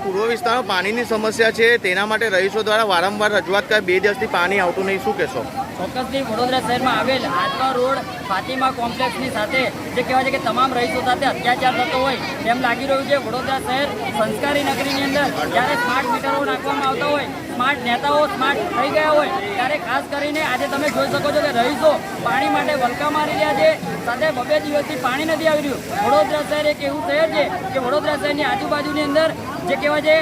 પૂર્વ વિસ્તારમાં પાણીની સમસ્યા છે, તેના માટે રહીશો દ્વારા વારંવાર રજૂઆત કરે, 2 દિવસથી પાણી આવતું નહીં, શું કહેશો? ચોક્કસથી વડોદરા શહેરમાં આવેલ આજવા રોડ ફાતિમા કોમ્પ્લેક્સની સાથે જે કહેવાય છે કે તમામ રહીશો સાથે અત્યાચાર થતો હોય તેમ લાગી રહ્યું છે. વડોદરા શહેર સંસ્કારી નગરીની અંદર જ્યારે સ્માર્ટ મીટરો નાખવામાં આવતા હોય, સ્માર્ટ નેતાઓ સ્માર્ટ થઈ ગયા હોય, ત્યારે ખાસ કરીને આજે તમે જોઈ શકો છો કે રહીશો પાણી માટે વલકા મારી રહ્યા છે. સાથે 2 દિવસથી પાણી નથી આવી રહ્યું. વડોદરા શહેર એક એવું શહેર છે કે વડોદરા શહેરની આજુબાજુની અંદર જે કહેવાય છે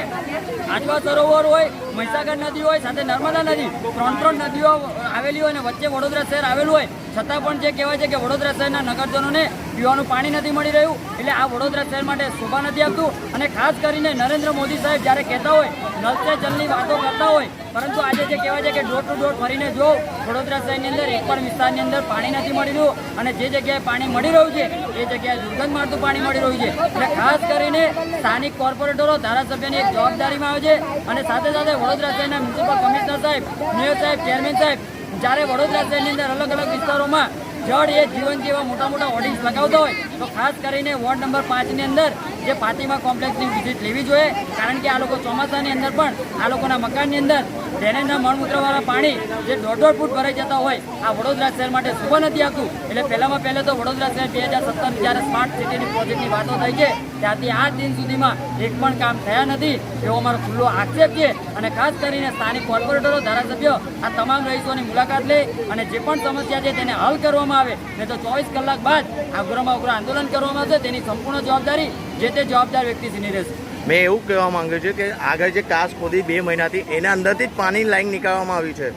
આજવા સરોવર હોય, મહીસાગર નદી હોય, સાથે નર્મદા નદી, 3 નદીઓ આવેલી હોય અને વચ્ચે વડોદરા શહેર આવેલું હોય, છતાં પણ જે કહેવાય છે કે વડોદરા શહેરના નગરજનોને પીવાનું પાણી નથી મળી રહ્યું. એટલે આ વડોદરા શહેર માટે શોભા નથી આપતું. અને ખાસ કરીને નરેન્દ્ર મોદી સાહેબ જ્યારે કહેતા હોય, નલ સે જલની વાતો કરતા હોય, પરંતુ આજે જે કહેવાય છે કે ડોર ટુ ડોર ફરીને જો વડોદરા શહેરની અંદર એક પણ વિસ્તારની અંદર પાણી નથી મળી રહ્યું અને જે જગ્યાએ પાણી મળી રહ્યું છે એ જગ્યાએ દુર્ગંધ મારતું પાણી મળી રહ્યું છે. એટલે ખાસ કરીને સ્થાનિક કોર્પોરેટરો, ધારાસભ્યની એક જવાબદારીમાં આવે છે અને સાથે સાથે વડોદરા શહેરના મ્યુનિસિપલ કમિશનર સાહેબ, મેયર સાહેબ, ચેરમેન સાહેબ જ્યારે વડોદરા શહેરની અંદર અલગ અલગ વિસ્તારોમાં જળ એ જીવન જેવા મોટા મોટા હોર્ડિંગ્સ લગાવતા હોય તો ખાસ કરીને વોર્ડ નંબર 5 ની અંદર જે ફાતિમા કોમ્પ્લેક્સની વિઝિટ લેવી જોઈએ. કારણ કે આ લોકો ચોમાસાની અંદર પણ આ લોકોના મકાનની અંદર ડ્રેનેજના મળમૂત્રવાળા પાણી જે 1.5 ફૂટ ભરાઈ જતા હોય, આ વડોદરા શહેર માટે શોભા નથી આપતું. એટલે પહેલાં તો વડોદરા શહેર 2017 જ્યારે સ્માર્ટ સિટીની પ્રોજેક્ટની વાતો થઈ છે ત્યારથી આજ દિન સુધીમાં એક પણ કામ થયા નથી એવો અમારો ખુલ્લો આક્ષેપ છે. અને ખાસ કરીને સ્થાનિક કોર્પોરેટરો, ધારાસભ્યો આ તમામ રહીશોની મુલાકાત લે અને જે પણ સમસ્યા છે તેને હલ કરવામાં આવે, નહીં તો 24 કલાક બાદ આ ઉગ્રમાં ઉગ્ર આંદોલન કરવામાં આવશે. તેની સંપૂર્ણ જવાબદારી જે તે જવાબદાર વ્યક્તિની રહેશે. મેં એવું કહેવા માંગ્યું છે કે આગળ જે કાસ ખોદી 2 મહિનાથી એના અંદરથી જ પાણી લાઈન નીકાળવામાં આવી છે.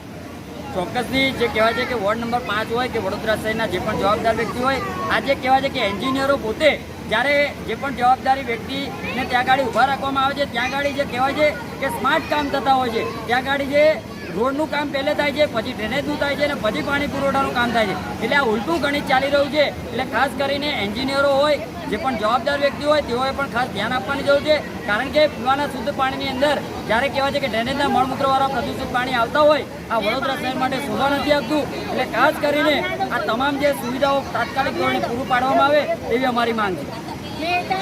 ચોક્કસથી જે કહેવાય છે કે વોર્ડ નંબર 5 હોય કે વડોદરા શહેરના જે પણ જવાબદાર વ્યક્તિ હોય, આજે કહેવાય છે કે એન્જિનિયરો પોતે જ્યારે જે પણ જવાબદારી વ્યક્તિને ત્યાં ગાડી ઊભા રાખવામાં આવે છે, ત્યાં ગાડી જે કહેવાય છે કે સ્માર્ટ કામ થતા હોય છે, ત્યાં ગાડી જે રોડનું કામ પહેલે થાય છે, પછી ડ્રેનેજનું થાય છે અને પછી પાણી પુરવઠાનું કામ થાય છે. એટલે આ ઉલટું ગણિત ચાલી રહ્યું છે. એટલે ખાસ કરીને એન્જિનિયરો હોય, જે પણ જવાબદાર વ્યક્તિ હોય તેઓએ પણ ખાસ ધ્યાન આપવાની જરૂર છે. કારણ કે પીવાના શુદ્ધ પાણીની અંદર જ્યારે કહેવાય છે કે ડ્રેનેજના મળમૂત્રવાળા પ્રદૂષિત પાણી આવતા હોય, આ વડોદરા શહેર માટે શોભા નથી આપતું. એટલે ખાસ કરીને આ તમામ જે સુવિધાઓ તાત્કાલિક ધોરણે પૂરું પાડવામાં આવે એવી અમારી માંગ છે.